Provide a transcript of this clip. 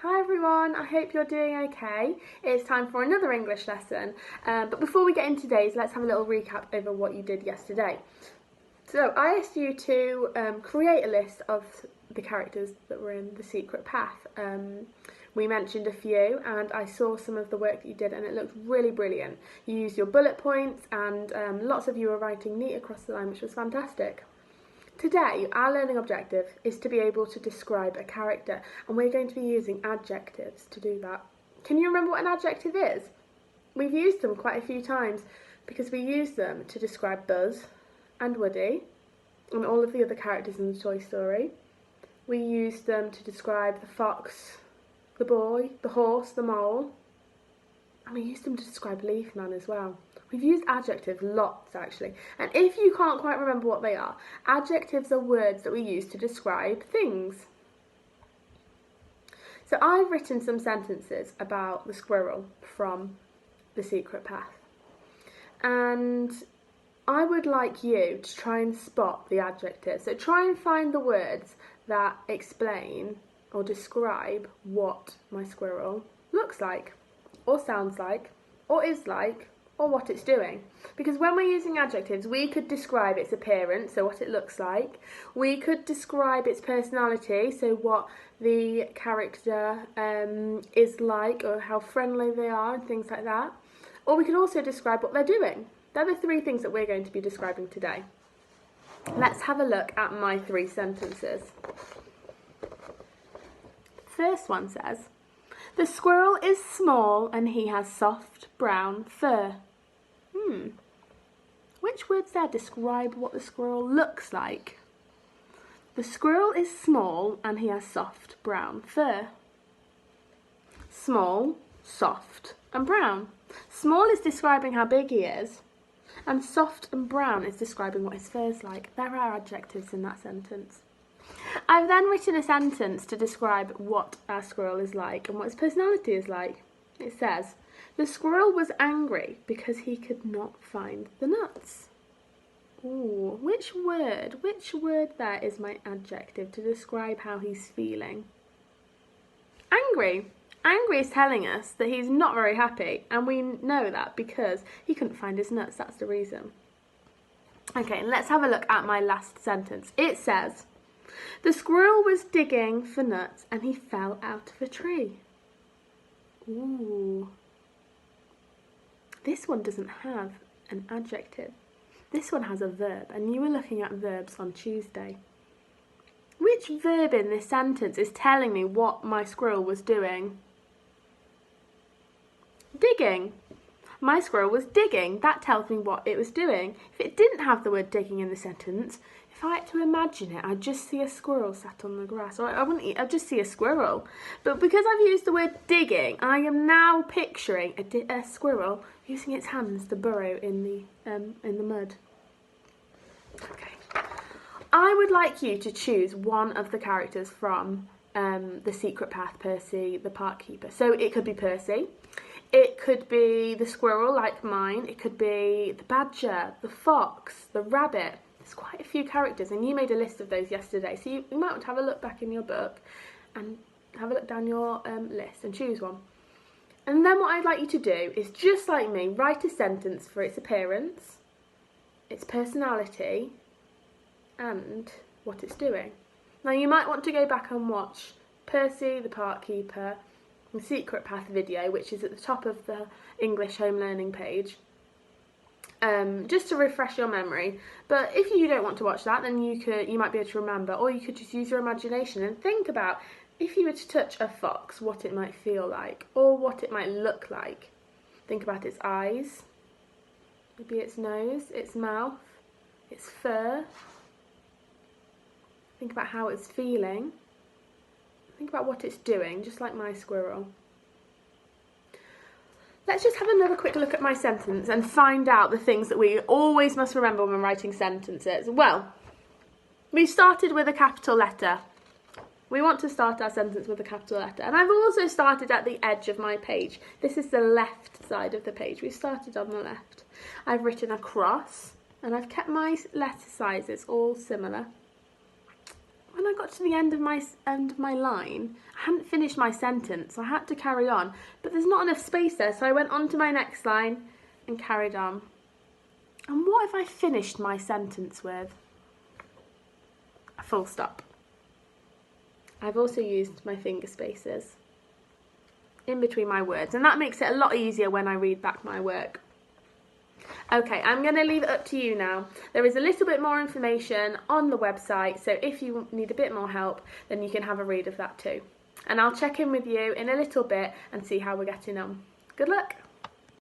Hi everyone, I hope you're doing okay. It's time for another English lesson, but before we get into today's, let's have a little recap over what you did yesterday. So I asked you to create a list of the characters that were in The Secret Path. We mentioned a few and I saw some of the work that you did and it looked really brilliant. You used your bullet points and lots of you were writing neat across the line, which was fantastic. Today, our learning objective is to be able to describe a character, and we're going to be using adjectives to do that. Can you remember what an adjective is? We've used them quite a few times because we use them to describe Buzz and Woody and all of the other characters in the Toy Story. We use them to describe the fox, the boy, the horse, the mole, and we use them to describe Leaf Man as well. We've used adjectives lots actually, and if you can't quite remember what they are, adjectives are words that we use to describe things. So I've written some sentences about the squirrel from The Secret Path, and I would like you to try and spot the adjectives. So try and find the words that explain or describe what my squirrel looks like, or sounds like, or is like, or what it's doing. Because when we're using adjectives, we could describe its appearance, so what it looks like. We could describe its personality, so what the character is like, or how friendly they are, and things like that. Or we could also describe what they're doing. They're the three things that we're going to be describing today. Let's have a look at my three sentences. First one says, "The squirrel is small and he has soft brown fur." Which words there describe what the squirrel looks like? The squirrel is small and he has soft brown fur. Small, soft and brown. Small is describing how big he is, and soft and brown is describing what his fur's like. There are adjectives in that sentence. I've then written a sentence to describe what our squirrel is like and what his personality is like. It says, "The squirrel was angry because he could not find the nuts." Ooh, which word there is my adjective to describe how he's feeling? Angry. Angry is telling us that he's not very happy, and we know that because he couldn't find his nuts. That's the reason. Okay, let's have a look at my last sentence. It says, "The squirrel was digging for nuts and he fell out of a tree." Ooh. This one doesn't have an adjective. This one has a verb, and you were looking at verbs on Tuesday. Which verb in this sentence is telling me what my squirrel was doing? Digging. My squirrel was digging. That tells me what it was doing. If it didn't have the word digging in the sentence, if I had to imagine it, I'd just see a squirrel sat on the grass. Or I'd just see a squirrel. But because I've used the word digging, I am now picturing a squirrel using its hands to burrow in the mud. Okay. I would like you to choose one of the characters from The Secret Path, Percy the Park Keeper. So it could be Percy. It could be the squirrel, like mine. It could be the badger, the fox, the rabbit. There's quite a few characters, and you made a list of those yesterday. So you might want to have a look back in your book and have a look down your list and choose one. And then what I'd like you to do is, just like me, write a sentence for its appearance, its personality, and what it's doing. Now you might want to go back and watch Percy the Park Keeper, the Secret Path video, which is at the top of the English home learning page, just to refresh your memory. But if you don't want to watch that, then you might be able to remember, or you could just use your imagination and think about, if you were to touch a fox, what it might feel like, or what it might look like. Think about its eyes, maybe its nose, its mouth, its fur. Think about how it's feeling. Think about what it's doing, just like my squirrel. Let's just have another quick look at my sentence and find out the things that we always must remember when writing sentences. Well, we started with a capital letter. We want to start our sentence with a capital letter. And I've also started at the edge of my page. This is the left side of the page. We started on the left. I've written a cross, and I've kept my letter sizes all similar. When when I got to the end of my line, I hadn't finished my sentence, so I had to carry on. But there's not enough space there, so I went on to my next line and carried on. And what if I finished my sentence with a full stop? I've also used my finger spaces in between my words, and that makes it a lot easier when I read back my work. Okay, I'm going to leave it up to you now. There is a little bit more information on the website, so if you need a bit more help, then you can have a read of that too. And I'll check in with you in a little bit and see how we're getting on. Good luck!